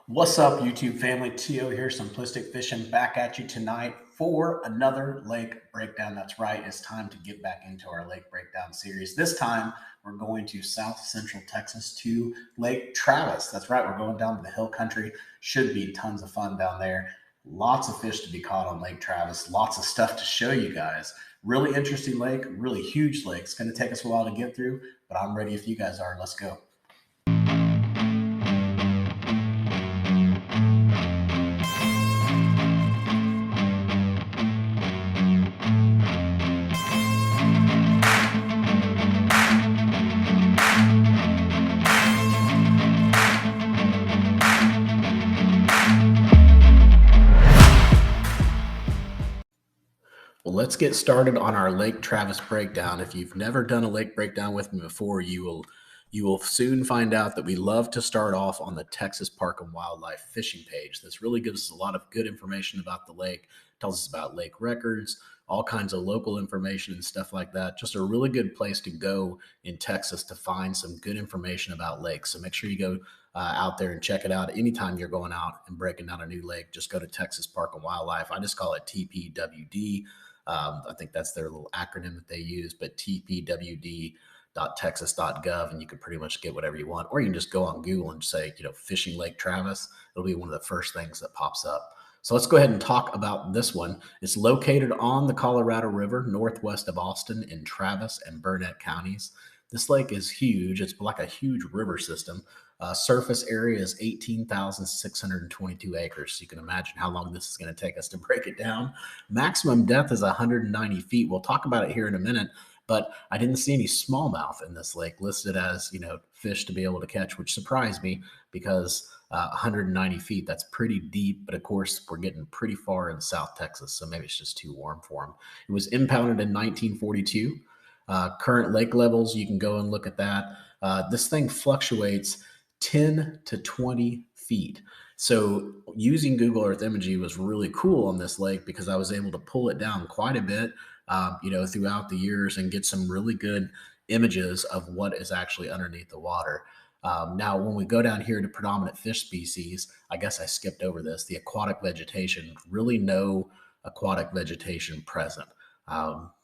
What's up, YouTube family? Tio here, Simplistic Fishing, back at you tonight for another lake breakdown. That's right, it's time to get back into our lake breakdown series. This time, we're going to South Central Texas to Lake Travis. That's right, we're going down to the hill country. Should be tons of fun down there. Lots of fish to be caught on Lake Travis, lots of stuff to show you guys. Really interesting lake, really huge lake. It's going to take us a while to get through, but I'm ready if you guys are. Let's go. Well, let's get started on our Lake Travis breakdown. If you've never done a lake breakdown with me before, you will soon find out that we love to start off on the Texas Park and Wildlife fishing page. This really gives us a lot of good information about the lake, tells us about lake records, all kinds of local information and stuff like that. Just a really good place to go in Texas to find some good information about lakes. So make sure you go out there and check it out anytime you're going out and breaking down a new lake. Just go to Texas Park and Wildlife. I just call it TPWD. I think that's their little acronym that they use, but tpwd.texas.gov, and you can pretty much get whatever you want. Or you can just go on Google and say, fishing Lake Travis. It'll be one of the first things that pops up. So let's go ahead and talk about this one. It's located on the Colorado River, northwest of Austin in Travis and Burnett counties. This lake is huge. It's like a huge river system. Surface area is 18,622 acres. So you can imagine how long this is going to take us to break it down. Maximum depth is 190 feet. We'll talk about it here in a minute, but I didn't see any smallmouth in this lake listed as, fish to be able to catch, which surprised me because 190 feet, that's pretty deep. But of course, we're getting pretty far in South Texas, so maybe it's just too warm for them. It was impounded in 1942. Current lake levels, you can go and look at that. This thing fluctuates 10 to 20 feet. So using Google Earth Imagery was really cool on this lake because I was able to pull it down quite a bit, throughout the years and get some really good images of what is actually underneath the water. Now, when we go down here to predominant fish species, I guess I skipped over this, the aquatic vegetation, really no aquatic vegetation present.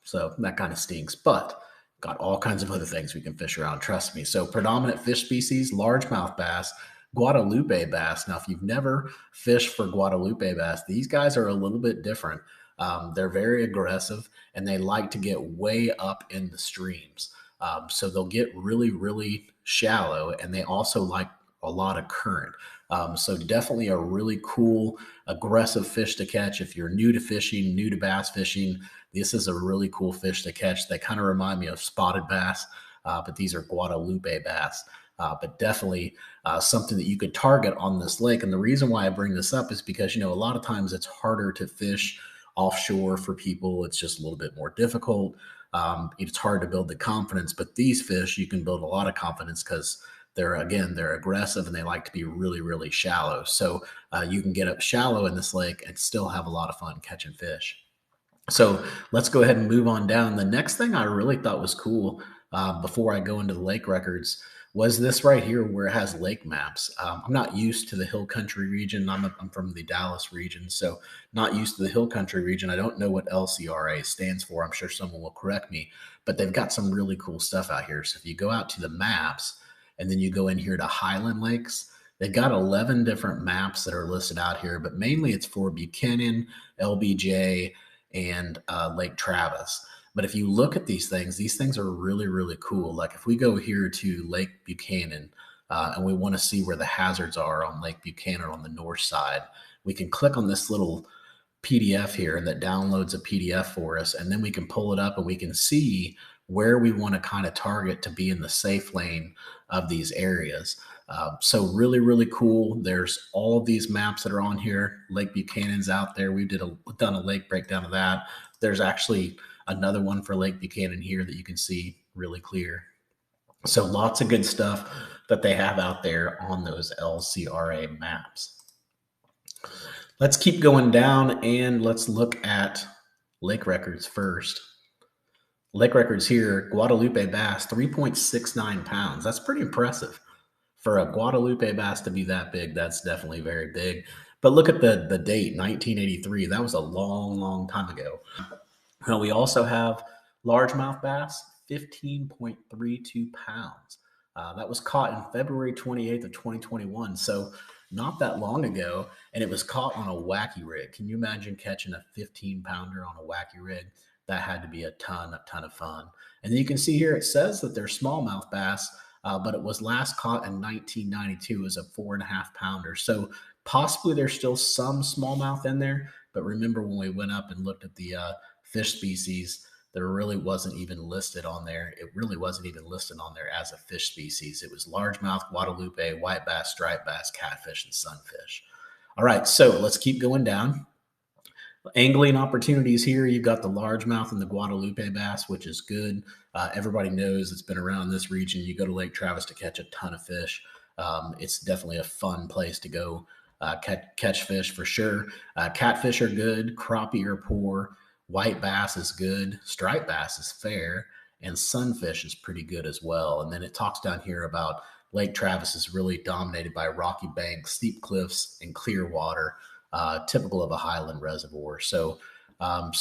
So that kind of stinks, but got all kinds of other things we can fish around, trust me. So predominant fish species, largemouth bass, Guadalupe bass. Now, if you've never fished for Guadalupe bass, these guys are a little bit different. They're very aggressive and they like to get way up in the streams. So they'll get really, really shallow, and they also like a lot of current. So definitely a really cool, aggressive fish to catch. If you're new to fishing, new to bass fishing, this is a really cool fish to catch. They kind of remind me of spotted bass, but these are Guadalupe bass. But definitely something that you could target on this lake. And the reason why I bring this up is because, a lot of times it's harder to fish offshore for people. It's just a little bit more difficult. It's hard to build the confidence, but these fish, you can build a lot of confidence because they're aggressive and they like to be really, really shallow. So you can get up shallow in this lake and still have a lot of fun catching fish. So let's go ahead and move on down. The next thing I really thought was cool before I go into the lake records was this right here where it has lake maps. I'm not used to the hill country region. I'm from the Dallas region, so not used to the hill country region. I don't know what LCRA stands for. I'm sure someone will correct me, but they've got some really cool stuff out here. So if you go out to the maps and then you go in here to Highland Lakes, they've got 11 different maps that are listed out here, but mainly it's for Buchanan, LBJ, and Lake Travis. But if you look at these things are really, really cool. Like if we go here to Lake Buchanan and we want to see where the hazards are on Lake Buchanan on the north side, we can click on this little PDF here and that downloads a PDF for us. And then we can pull it up and we can see where we want to kind of target to be in the safe lane of these areas. So really, really cool. There's all of these maps that are on here. Lake Buchanan's out there. We've done a lake breakdown of that. There's actually another one for Lake Buchanan here that you can see really clear. So lots of good stuff that they have out there on those LCRA maps. Let's keep going down and let's look at lake records first. Lake records here, Guadalupe bass, 3.69 pounds. That's pretty impressive For a Guadalupe bass to be that big, that's definitely very big. But look at the date, 1983. That was a long, long time ago. We also have largemouth bass, 15.32 pounds. That was caught in February 28th of 2021. So not that long ago, and it was caught on a wacky rig. Can you imagine catching a 15 pounder on a wacky rig? That had to be a ton of fun. And then you can see here it says that they're smallmouth bass, but it was last caught in 1992 as a 4.5 pounder. So possibly there's still some smallmouth in there. But remember when we went up and looked at the fish species, there really wasn't even listed on there. It really wasn't even listed on there as a fish species. It was largemouth, Guadalupe, white bass, striped bass, catfish, and sunfish. All right, so let's keep going down. Angling opportunities here. You've got the largemouth and the Guadalupe bass, which is good. Everybody knows it's been around this region. You go to Lake Travis to catch a ton of fish. It's definitely a fun place to go catch fish for sure. Catfish are good. Crappie are poor. White bass is good, striped bass is fair, and sunfish is pretty good as well. And then it talks down here about Lake Travis is really dominated by rocky banks, steep cliffs, and clear water, typical of a highland reservoir. So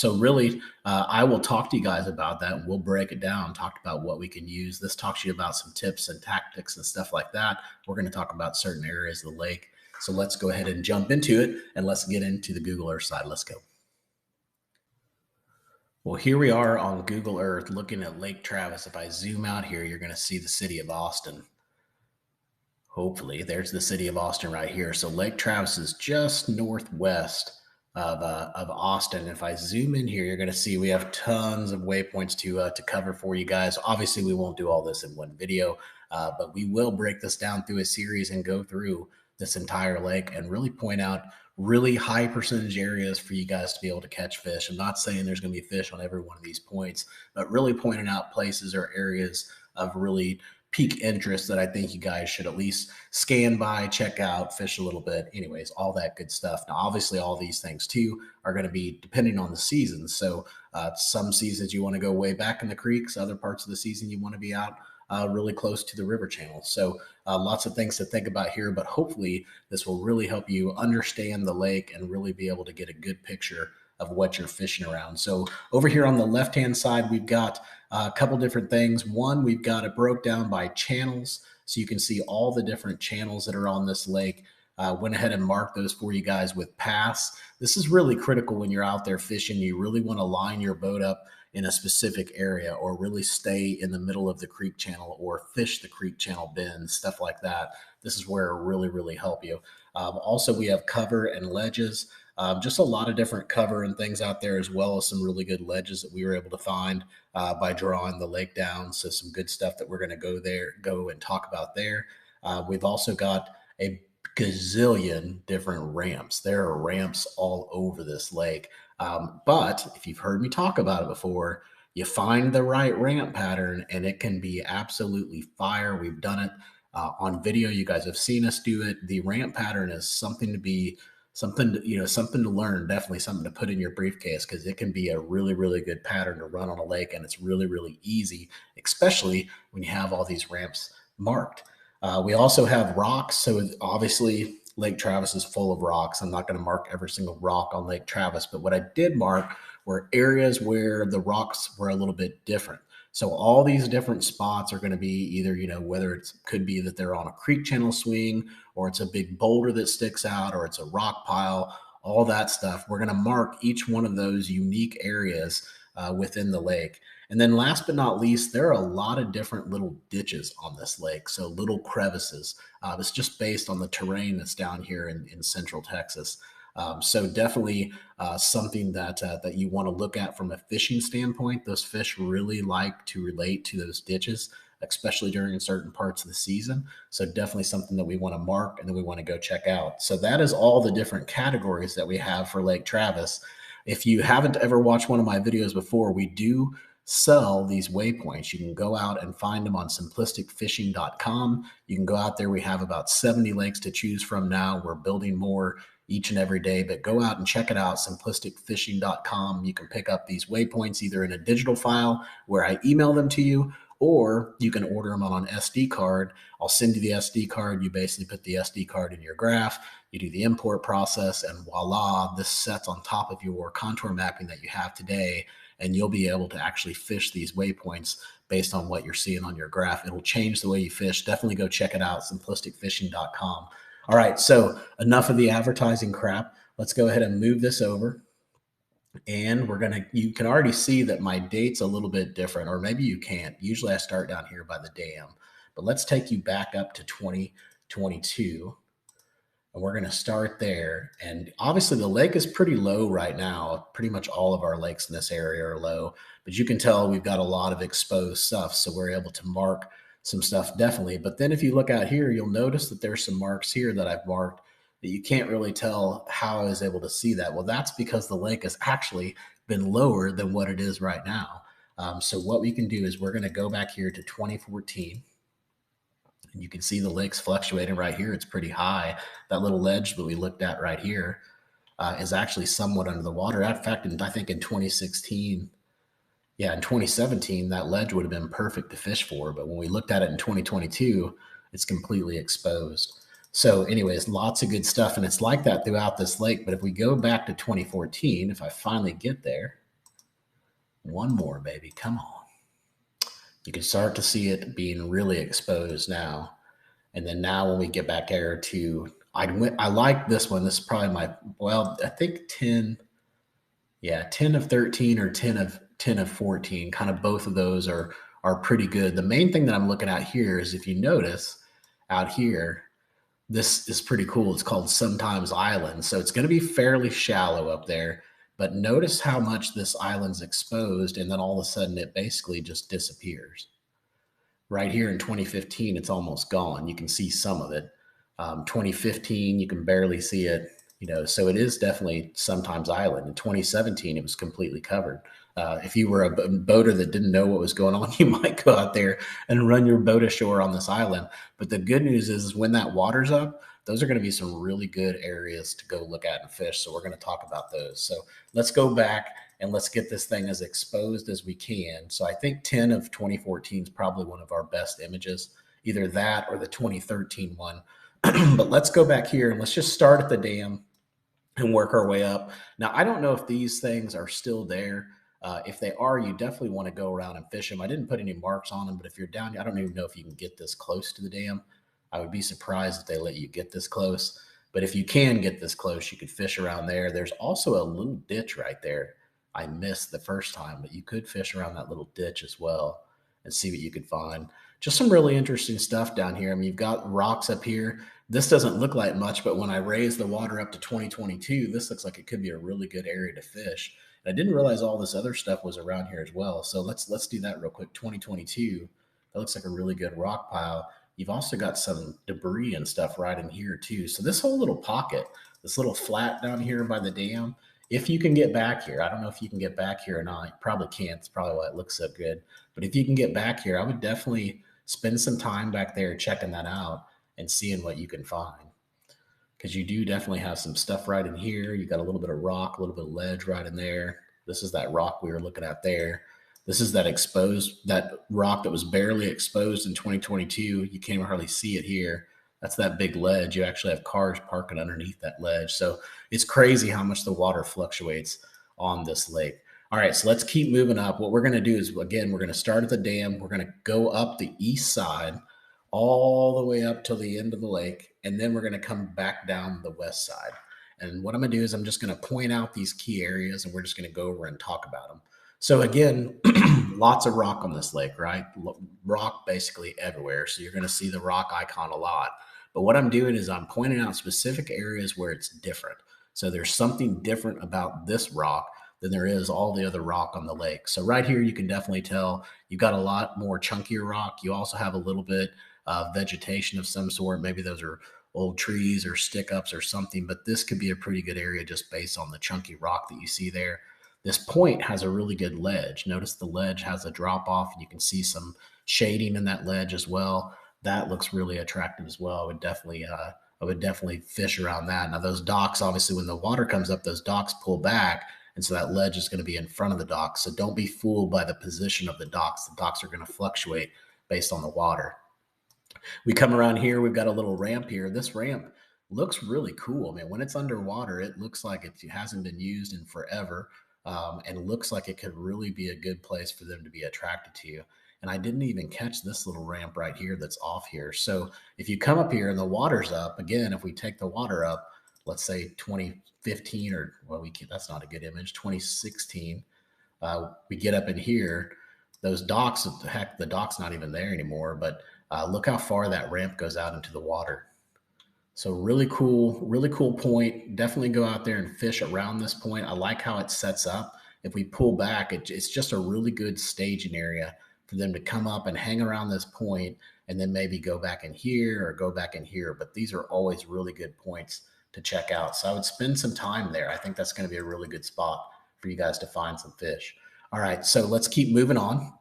really, I will talk to you guys about that, and we'll break it down, talk about what we can use. This talks to you about some tips and tactics and stuff like that. We're going to talk about certain areas of the lake. So let's go ahead and jump into it, and let's get into the Google Earth side. Let's go. Well, here we are on Google Earth looking at Lake Travis. If I zoom out here, you're going to see the city of Austin. Hopefully, there's the city of Austin right here. So Lake Travis is just northwest of Austin. If I zoom in here, you're going to see we have tons of waypoints to cover for you guys. Obviously, we won't do all this in one video, but we will break this down through a series and go through this entire lake and really point out really high percentage areas for you guys to be able to catch fish. I'm not saying there's going to be fish on every one of these points, but really pointing out places or areas of really peak interest that I think you guys should at least scan by, check out, fish a little bit. Anyways, all that good stuff. Now, obviously, all these things too are going to be depending on the season. So some seasons you want to go way back in the creeks, other parts of the season you want to be out really close to the river channel. So lots of things to think about here, but hopefully this will really help you understand the lake and really be able to get a good picture of what you're fishing around. So over here on the left-hand side, we've got a couple different things. One, we've got it broke down by channels. So you can see all the different channels that are on this lake. Went ahead and marked those for you guys with paths. This is really critical when you're out there fishing. You really want to line your boat up in a specific area or really stay in the middle of the creek channel or fish the creek channel bends, stuff like that. This is where it really help you. Also, we have cover and ledges. Just a lot of different cover and things out there, as well as some really good ledges that we were able to find by drawing the lake down. So some good stuff that we're going to go and talk about there. We've also got a gazillion different ramps. There are ramps all over this lake. But if you've heard me talk about it before, you find the right ramp pattern and it can be absolutely fire. We've done it on video. You guys have seen us do it. The ramp pattern is something to learn, definitely something to put in your briefcase, because it can be a really good pattern to run on a lake, and it's really easy, especially when you have all these ramps marked. We also have rocks. So obviously Lake Travis is full of rocks. I'm not going to mark every single rock on Lake Travis, but what I did mark were areas where the rocks were a little bit different. So all these different spots are going to be either, whether it could be that they're on a creek channel swing, or it's a big boulder that sticks out, or it's a rock pile, all that stuff. We're going to mark each one of those unique areas within the lake. And then last but not least, there are a lot of different little ditches on this lake. So little crevices. It's just based on the terrain that's down here in central Texas. So definitely something that you want to look at from a fishing standpoint. Those fish really like to relate to those ditches, especially during certain parts of the season. So definitely something that we want to mark and that we want to go check out. So that is all the different categories that we have for Lake Travis. If you haven't ever watched one of my videos before, we do sell these waypoints. You can go out and find them on simplisticfishing.com. You can go out there. We have about 70 lakes to choose from now. We're building more each and every day, but go out and check it out, simplisticfishing.com. You can pick up these waypoints either in a digital file where I email them to you, or you can order them on an SD card. I'll send you the SD card. You basically put the SD card in your graph, you do the import process, and voila, this sets on top of your contour mapping that you have today, and you'll be able to actually fish these waypoints based on what you're seeing on your graph. It'll change the way you fish. Definitely go check it out, simplisticfishing.com. All right, so enough of the advertising crap. Let's go ahead and move this over. And you can already see that my date's a little bit different, or maybe you can't. Usually I start down here by the dam, but let's take you back up to 2022. And we're going to start there. And obviously the lake is pretty low right now. Pretty much all of our lakes in this area are low, but you can tell we've got a lot of exposed stuff. So we're able to mark some stuff definitely. But then if you look out here, you'll notice that there's some marks here that I've marked that you can't really tell how I was able to see that. Well, that's because the lake has actually been lower than what it is right now. So what we can do is we're going to go back here to 2014. And you can see the lake's fluctuating right here. It's pretty high. That little ledge that we looked at right here is actually somewhat under the water. In fact, I think in 2016, in 2017, that ledge would have been perfect to fish for. But when we looked at it in 2022, it's completely exposed. So anyways, lots of good stuff. And it's like that throughout this lake. But if we go back to 2014, if I finally get there, one more, baby, come on. You can start to see it being really exposed now. And then now when we get back there to, I like this one. This is probably I think 10 of 13 or 10 of 14, kind of both of those are pretty good. The main thing that I'm looking at here is, if you notice out here, this is pretty cool. It's called Sometimes Island. So it's going to be fairly shallow up there, but notice how much this island's exposed, and then all of a sudden it basically just disappears. Right here in 2015, it's almost gone. You can see some of it. 2015, you can barely see it. So it is definitely Sometimes Island. In 2017, it was completely covered. If you were a boater that didn't know what was going on, you might go out there and run your boat ashore on this island. But the good news is when that water's up, those are going to be some really good areas to go look at and fish. So we're going to talk about those. So let's go back and let's get this thing as exposed as we can. So I think 10 of 2014 is probably one of our best images, either that or the 2013 one. But let's go back here and let's just start at the dam and work our way up. Now, I don't know if these things are still there. If they are, you definitely want to go around and fish them. I didn't put any marks on them, but if you're down, I don't even know if you can get this close to the dam. I would be surprised if they let you get this close. But if you can get this close, you could fish around there. There's also a little ditch right there I missed the first time, but you could fish around that little ditch as well and see what you could find. Just some really interesting stuff down here. I mean, you've got rocks up here. This doesn't look like much, but when I raise the water up to 2022, this looks like it could be a really good area to fish. And I didn't realize all this other stuff was around here as well. So let's do that real quick. 2022, that looks like a really good rock pile. You've also got some debris and stuff right in here too. So this whole little pocket, this little flat down here by the dam, if you can get back here, I don't know if you can get back here or not. You probably can't. It's probably why it looks so good. But if you can get back here, I would definitely spend some time back there checking that out and seeing what you can find. Because you do definitely have some stuff right in here. You got a little bit of rock, a little bit of ledge right in there. This is that rock we were looking at there. This is that rock that was barely exposed in 2022. You can't hardly see it here. That's that big ledge. You actually have cars parking underneath that ledge. So it's crazy how much the water fluctuates on this lake. All right, so let's keep moving up. What we're going to do is, again, we're going to start at the dam. We're going to go up the east side all the way up till the end of the lake, and then we're going to come back down the west side. And what I'm going to do is I'm just going to point out these key areas, and we're just going to go over and talk about them. So again, lots of rock on this lake, right? Rock basically everywhere. So you're going to see the rock icon a lot. But what I'm doing is I'm pointing out specific areas where it's different. So there's something different about this rock than there is all the other rock on the lake. So right here, you can definitely tell you've got a lot more chunkier rock. You also have a little bit of vegetation of some sort. Maybe those are old trees or stick-ups or something, but this could be a pretty good area just based on the chunky rock that you see there. This point has a really good ledge. Notice the ledge has a drop off, and you can see some shading in that ledge as well. That looks really attractive as well. I would definitely fish around that. Now those docks, obviously when the water comes up, those docks pull back And so that ledge is going to be in front of the docks. So don't be fooled by the position of the docks. The docks are going to fluctuate based on the water. We come around here, we've got a little ramp here. This ramp looks really cool. I mean, when it's underwater, it looks like it hasn't been used in forever, and looks like it could really be a good place for them to be attracted to you. And I didn't even catch this little ramp right here that's off here. So if you come up here and the water's up, again, if we take the water up, let's say 2015 or, well, that's not a good image, 2016, we get up in here, those docks, heck, the dock's not even there anymore, but look how far that ramp goes out into the water. So really cool point. Definitely go out there and fish around this point. I like how it sets up. If we pull back, it's just a really good staging area for them to come up and hang around this point and then maybe go back in here or go back in here. But these are always really good points to check out. So I would spend some time there. I think that's going to be a really good spot for you guys to find some fish. All right, so let's keep moving on.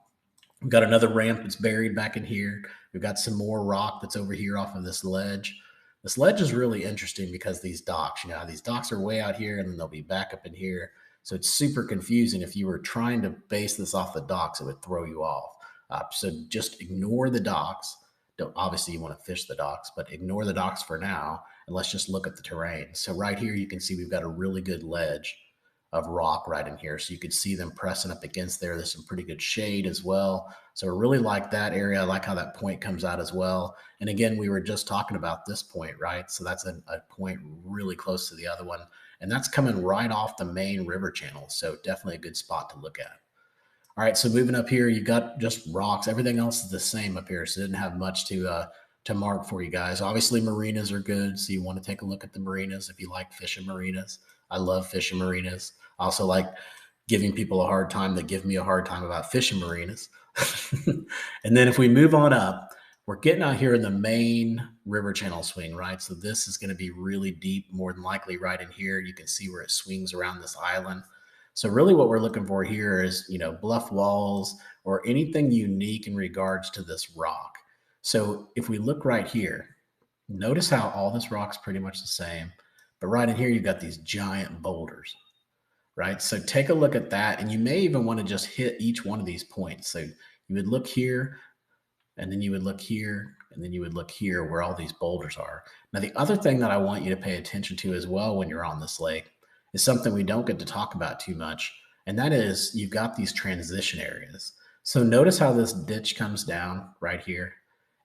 We've got another ramp that's buried back in here. We've got some more rock that's over here off of this ledge. This ledge is really interesting because these docks, these docks are way out here and then they'll be back up in here. So it's super confusing. If you were trying to base this off the docks, it would throw you off. So just ignore the docks. Obviously, you want to fish the docks, but ignore the docks for now. And let's just look at the terrain. So right here, you can see we've got a really good ledge of rock right in here. So you could see them pressing up against there. There's some pretty good shade as well. So I really like that area. I like how that point comes out as well. And again, we were just talking about this point, right? So that's a point really close to the other one. And that's coming right off the main river channel. So definitely a good spot to look at. All right, so moving up here, you've got just rocks. Everything else is the same up here. So it didn't have much to mark for you guys. Obviously, marinas are good. So you want to take a look at the marinas if you like fishing marinas. I love fishing marinas. I also like giving people a hard time that give me a hard time about fishing marinas. And then if we move on up, we're getting out here in the main river channel swing, right? So this is going to be really deep, more than likely right in here. You can see where it swings around this island. So really what we're looking for here is, bluff walls or anything unique in regards to this rock. So if we look right here, notice how all this rock's pretty much the same, but right in here, you've got these giant boulders, right? So take a look at that. And you may even want to just hit each one of these points. So you would look here, and then you would look here, and then you would look here where all these boulders are. Now, the other thing that I want you to pay attention to as well when you're on this lake is something we don't get to talk about too much. And that is you've got these transition areas. So notice how this ditch comes down right here,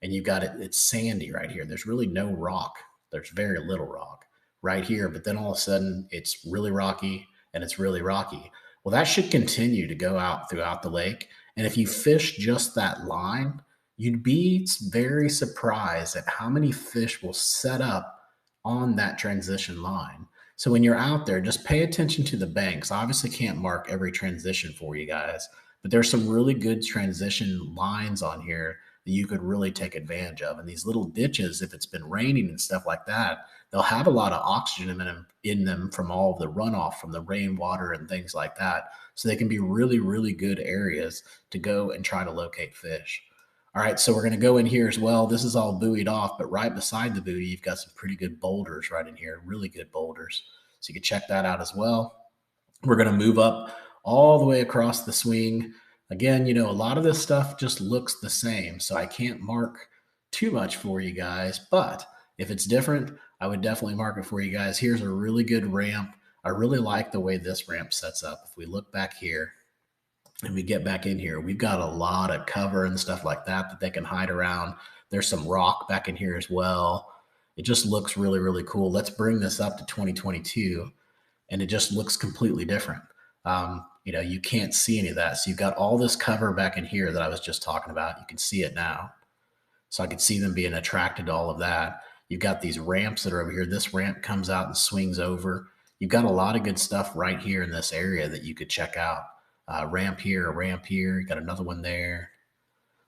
and you've got it's sandy right here. There's really no rock. There's very little rock right here, but then all of a sudden it's really rocky and it's really rocky. Well, that should continue to go out throughout the lake. And if you fish just that line, you'd be very surprised at how many fish will set up on that transition line. So when you're out there, just pay attention to the banks. I obviously can't mark every transition for you guys, but there's some really good transition lines on here that you could really take advantage of. And these little ditches, if it's been raining and stuff like that, they'll have a lot of oxygen in them from all of the runoff from the rainwater and things like that. So they can be really, really good areas to go and try to locate fish. All right, so we're going to go in here as well. This is all buoyed off, but right beside the buoy, you've got some pretty good boulders right in here, really good boulders. So you can check that out as well. We're going to move up all the way across the swing. Again, a lot of this stuff just looks the same, so I can't mark too much for you guys, but if it's different, I would definitely mark it for you guys. Here's a really good ramp. I really like the way this ramp sets up. If we look back here, and we get back in here, we've got a lot of cover and stuff like that they can hide around. There's some rock back in here as well. It just looks really, really cool. Let's bring this up to 2022, and it just looks completely different. You can't see any of that. So you've got all this cover back in here that I was just talking about. You can see it now. So I could see them being attracted to all of that. You've got these ramps that are over here. This ramp comes out and swings over. You've got a lot of good stuff right here in this area that you could check out. Ramp here, a ramp here. You got another one there.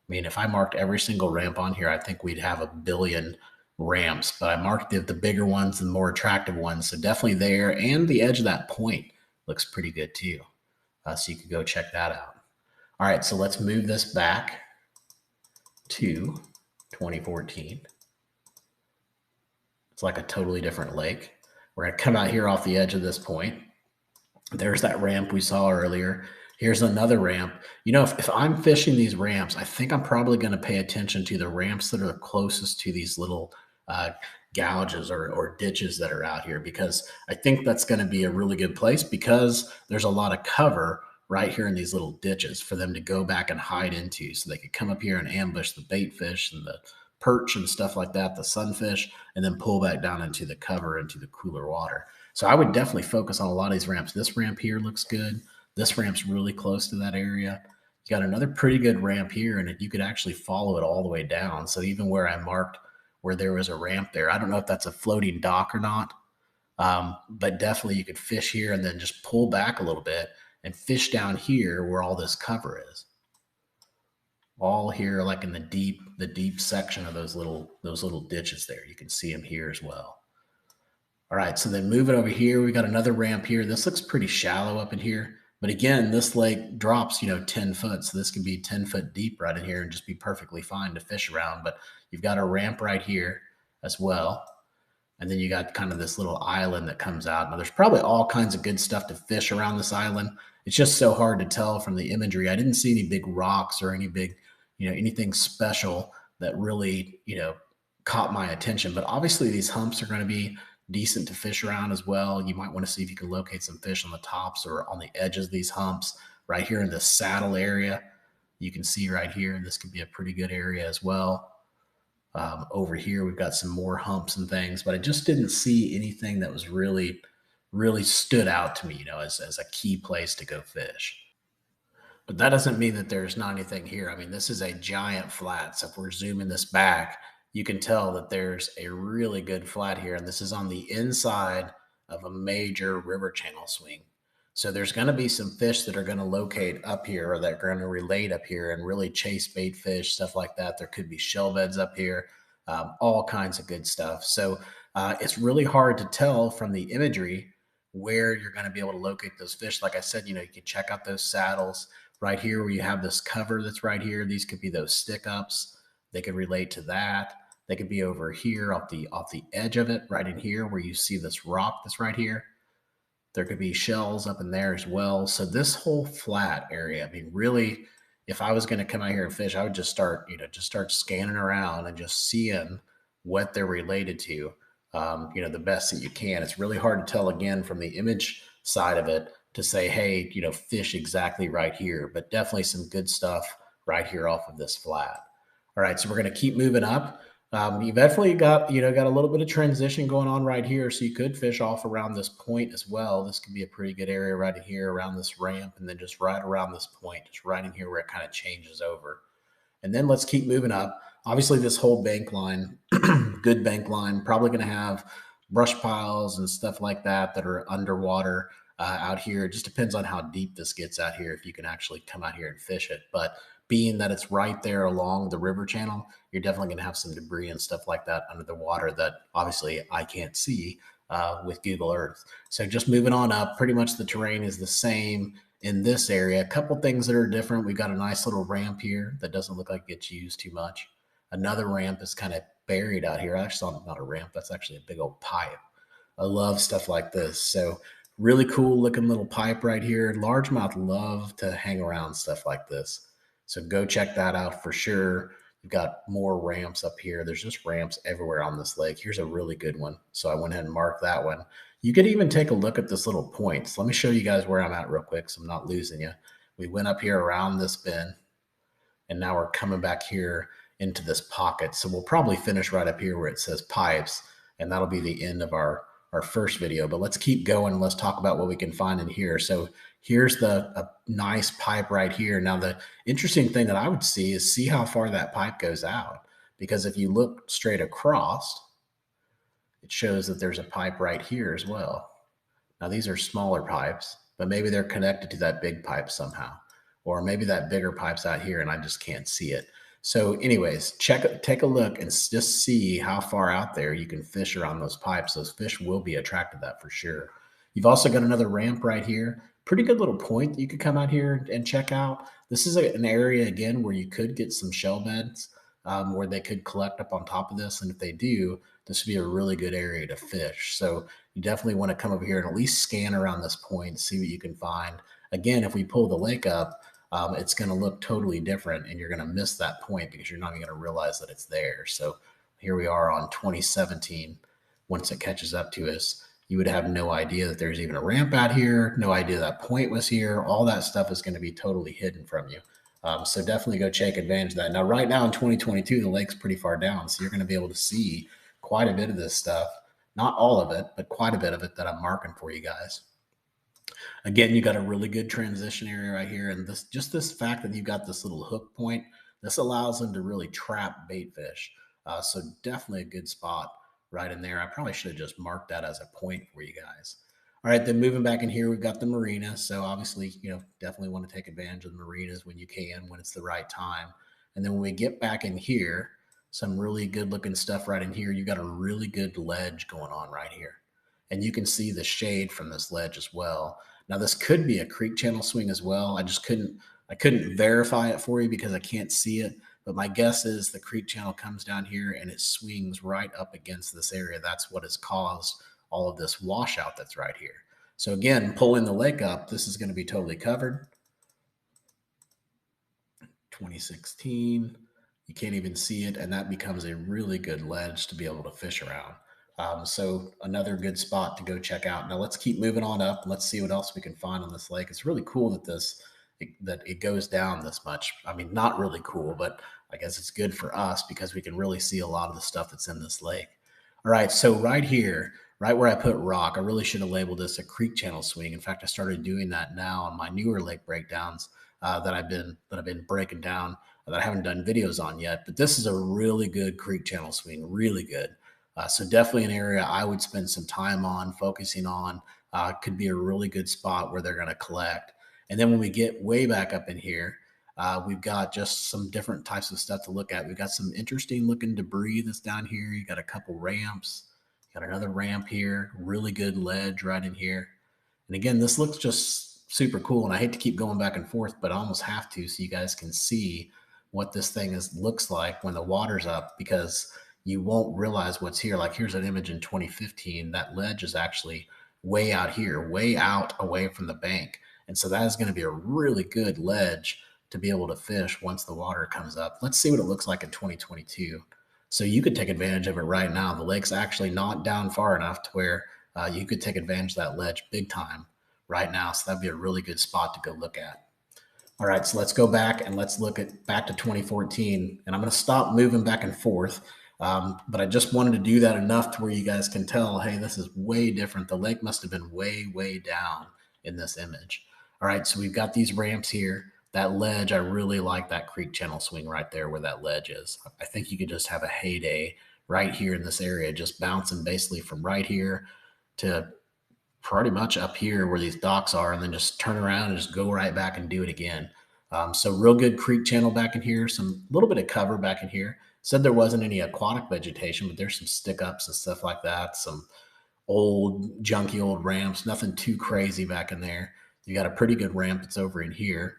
I mean, if I marked every single ramp on here, I think we'd have a billion ramps, but I marked the bigger ones and more attractive ones. So definitely there. And the edge of that point looks pretty good too. So you could go check that out. All right, so let's move this back to 2014. It's like a totally different lake. We're going to come out here off the edge of this point. There's that ramp we saw earlier. Here's another ramp. You know, if I'm fishing these ramps, I think I'm probably going to pay attention to the ramps that are closest to these little uh, gouges or ditches that are out here, because I think that's going to be a really good place, because there's a lot of cover right here in these little ditches for them to go back and hide into. So they could come up here and ambush the bait fish and the perch and stuff like that, the sunfish, and then pull back down into the cover, into the cooler water. So I would definitely focus on a lot of these ramps. This ramp here looks good. This ramp's really close to that area. You got another pretty good ramp here, and you could actually follow it all the way down. So even where I marked where there was a ramp there, I don't know if that's a floating dock or not, but definitely you could fish here and then just pull back a little bit and fish down here where all this cover is. All here, like in the deep section of those little ditches there. You can see them here as well. All right, so then moving over here, we got another ramp here. This looks pretty shallow up in here. But again, this lake drops, 10 foot. So this could be 10 foot deep right in here and just be perfectly fine to fish around. But you've got a ramp right here as well. And then you got kind of this little island that comes out. Now, there's probably all kinds of good stuff to fish around this island. It's just so hard to tell from the imagery. I didn't see any big rocks or any big, anything special that really, caught my attention. But obviously, these humps are going to be decent to fish around as well. You might want to see if you can locate some fish on the tops or on the edges of these humps. Right here in the saddle area, you can see right here, this could be a pretty good area as well. Over here, we've got some more humps and things, but I just didn't see anything that was really, really stood out to me, as a key place to go fish. But that doesn't mean that there's not anything here. I mean, this is a giant flat. So if we're zooming this back, you can tell that there's a really good flat here. And this is on the inside of a major river channel swing. So there's going to be some fish that are going to locate up here, or that are going to relate up here and really chase bait fish, stuff like that. There could be shell beds up here, all kinds of good stuff. So it's really hard to tell from the imagery where you're going to be able to locate those fish. Like I said, you can check out those saddles right here where you have this cover that's right here. These could be those stick ups. They could relate to that. They could be over here off the edge of it, right in here where you see this rock that's right here. There could be shells up in there as well. So this whole flat area, I mean, really, if I was going to come out here and fish, I would just start scanning around and just seeing what they're related to, the best that you can. It's really hard to tell, again, from the image side of it, to say, hey, fish exactly right here, but definitely some good stuff right here off of this flat. All right, so we're going to keep moving up. You definitely got a little bit of transition going on right here, so you could fish off around this point as well. This could be a pretty good area right in here around this ramp, and then just right around this point, just right in here where it kind of changes over. And then let's keep moving up. Obviously, this whole bank line, good bank line, probably going to have brush piles and stuff like that that are underwater out here. It just depends on how deep this gets out here, if you can actually come out here and fish it. But being that it's right there along the river channel, you're definitely going to have some debris and stuff like that under the water that obviously I can't see with Google Earth. So just moving on up, pretty much the terrain is the same in this area. A couple things that are different. We've got a nice little ramp here that doesn't look like it gets used too much. Another ramp is kind of buried out here. Actually, not a ramp. That's actually a big old pipe. I love stuff like this. So really cool looking little pipe right here. Largemouth love to hang around stuff like this. So go check that out for sure. You've got more ramps up here. There's just ramps everywhere on this lake. Here's a really good one. So I went ahead and marked that one. You could even take a look at this little point. So let me show you guys where I'm at real quick, so I'm not losing you. We went up here around this bend, and now we're coming back here into this pocket. So we'll probably finish right up here where it says pipes, and that'll be the end of our first video. But let's keep going and let's talk about what we can find in here. So here's a nice pipe right here. Now, the interesting thing that I would see how far that pipe goes out, because if you look straight across, it shows that there's a pipe right here as well. Now, these are smaller pipes, but maybe they're connected to that big pipe somehow, or maybe that bigger pipe's out here and I just can't see it. So anyways, take a look and just see how far out there you can fish around those pipes. Those fish will be attracted to that for sure. You've also got another ramp right here. Pretty good little point that you could come out here and check out. This is an area, again, where you could get some shell beds where they could collect up on top of this. And if they do, this would be a really good area to fish. So you definitely want to come over here and at least scan around this point, see what you can find. Again, if we pull the lake up, it's going to look totally different, and you're going to miss that point because you're not even going to realize that it's there. So here we are on 2017. Once it catches up to us, you would have no idea that there's even a ramp out here, no idea that point was here. All that stuff is going to be totally hidden from you. So definitely go take advantage of that. Now, right now in 2022, the lake's pretty far down, so you're going to be able to see quite a bit of this stuff. Not all of it, but quite a bit of it that I'm marking for you guys. Again, you got a really good transition area right here. And this fact that you got this little hook point, this allows them to really trap bait fish. So definitely a good spot right in there. I probably should have just marked that as a point for you guys. All right, then moving back in here, we've got the marina. So obviously, definitely want to take advantage of the marinas when you can, when it's the right time. And then when we get back in here, some really good looking stuff right in here. You got a really good ledge going on right here. And you can see the shade from this ledge as well. Now this could be a creek channel swing as well. I couldn't verify it for you because I can't see it, but my guess is the creek channel comes down here and it swings right up against this area. That's what has caused all of this washout that's right here. So again, pulling the lake up, this is going to be totally covered. 2016, you can't even see it, and that becomes a really good ledge to be able to fish around. So another good spot to go check out. Now let's keep moving on up. Let's see what else we can find on this lake. It's really cool that it goes down this much. I mean, not really cool, but I guess it's good for us because we can really see a lot of the stuff that's in this lake. All right, so right here, right where I put rock, I really should have labeled this a creek channel swing. In fact, I started doing that now on my newer lake breakdowns that I've been breaking down that I haven't done videos on yet. But this is a really good creek channel swing, really good. So definitely an area I would spend some time on, focusing on. Could be a really good spot where they're going to collect. And then when we get way back up in here, we've got just some different types of stuff to look at. We've got some interesting looking debris that's down here. You got a couple ramps. You got another ramp here. Really good ledge right in here. And again, this looks just super cool. And I hate to keep going back and forth, but I almost have to so you guys can see what this thing looks like when the water's up, because you won't realize what's here. Like here's an image in 2015. That ledge is actually way out here, way out away from the bank. And so that is going to be a really good ledge to be able to fish once the water comes up. Let's see what it looks like in 2022. So you could take advantage of it right now. The lake's actually not down far enough to where you could take advantage of that ledge big time right now. So that'd be a really good spot to go look at. All right, so let's go back and let's look at back to 2014. And I'm going to stop moving back and forth. But I just wanted to do that enough to where you guys can tell, hey, this is way different. The lake must have been way, way down in this image. All right, so we've got these ramps here. That ledge, I really like that creek channel swing right there where that ledge is. I think you could just have a heyday right here in this area, just bouncing basically from right here to pretty much up here where these docks are, and then just turn around and just go right back and do it again. So real good creek channel back in here, some little bit of cover back in here. Said there wasn't any aquatic vegetation, but there's some stick ups and stuff like that. Some old junky old ramps, nothing too crazy back in there. You got a pretty good ramp that's over in here.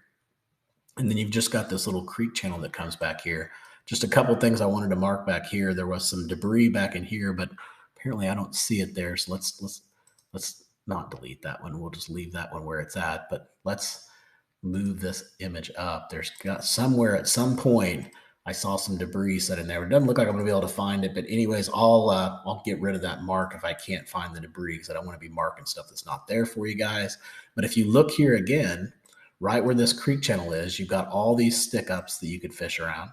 And then you've just got this little creek channel that comes back here. Just a couple things I wanted to mark back here. There was some debris back in here, but apparently I don't see it there. So let's not delete that one. We'll just leave that one where it's at, but let's move this image up. There's got somewhere at some point, I saw some debris set in there. It doesn't look like I'm gonna be able to find it, but anyways, I'll get rid of that mark if I can't find the debris, because I don't want to be marking stuff that's not there for you guys. But if you look here again, right where this creek channel is, you've got all these stick ups that you could fish around,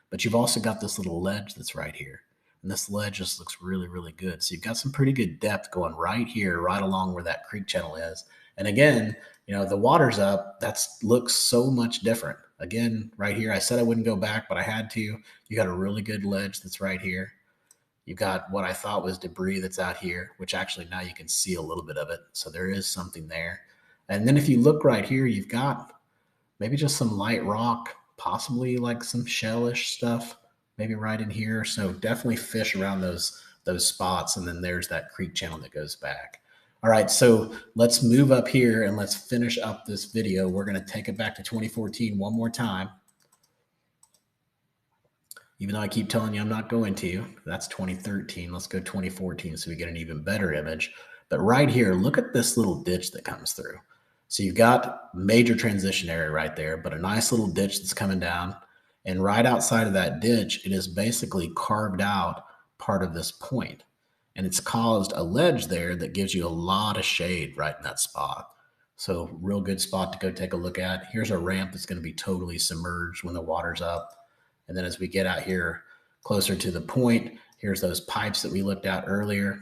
but you've also got this little ledge that's right here. And this ledge just looks really, really good. So you've got some pretty good depth going right here, right along where that creek channel is. And again, the water's up. That looks so much different. Again, right here, I said I wouldn't go back, but I had to. You got a really good ledge that's right here. You've got what I thought was debris that's out here, which actually now you can see a little bit of it. So there is something there. And then if you look right here, you've got maybe just some light rock, possibly like some shellish stuff, maybe right in here. So definitely fish around those spots. And then there's that creek channel that goes back. All right, so let's move up here and let's finish up this video. We're going to take it back to 2014 one more time. Even though I keep telling you I'm not going to. That's 2013. Let's go 2014 so we get an even better image. But right here, look at this little ditch that comes through. So you've got major transition area right there, but a nice little ditch that's coming down. And right outside of that ditch, it is basically carved out part of this point. And it's caused a ledge there that gives you a lot of shade right in that spot. So real good spot to go take a look at. Here's a ramp that's going to be totally submerged when the water's up. And then as we get out here closer to the point, here's those pipes that we looked at earlier.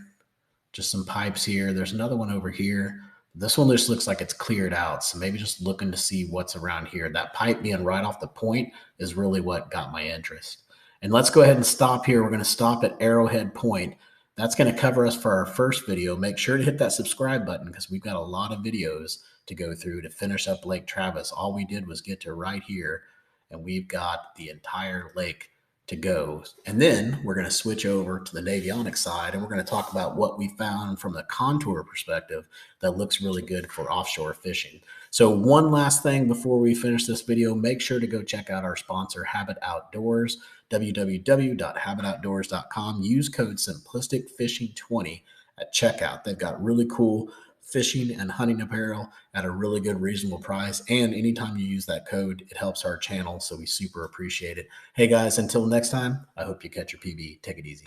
Just some pipes here. There's another one over here. This one just looks like it's cleared out. So maybe just looking to see what's around here. That pipe being right off the point is really what got my interest. And let's go ahead and stop here. We're going to stop at Arrowhead Point. That's going to cover us for our first video. Make sure to hit that subscribe button because we've got a lot of videos to go through to finish up Lake Travis. All we did was get to right here, and we've got the entire lake to go. And then we're going to switch over to the Navionics side, and we're going to talk about what we found from the contour perspective that looks really good for offshore fishing. So one last thing before we finish this video, make sure to go check out our sponsor, Habit Outdoors, www.habitoutdoors.com. Use code SimplisticFishing20 at checkout. They've got really cool fishing and hunting apparel at a really good, reasonable price. And anytime you use that code, it helps our channel. So we super appreciate it. Hey guys, until next time, I hope you catch your PB. Take it easy.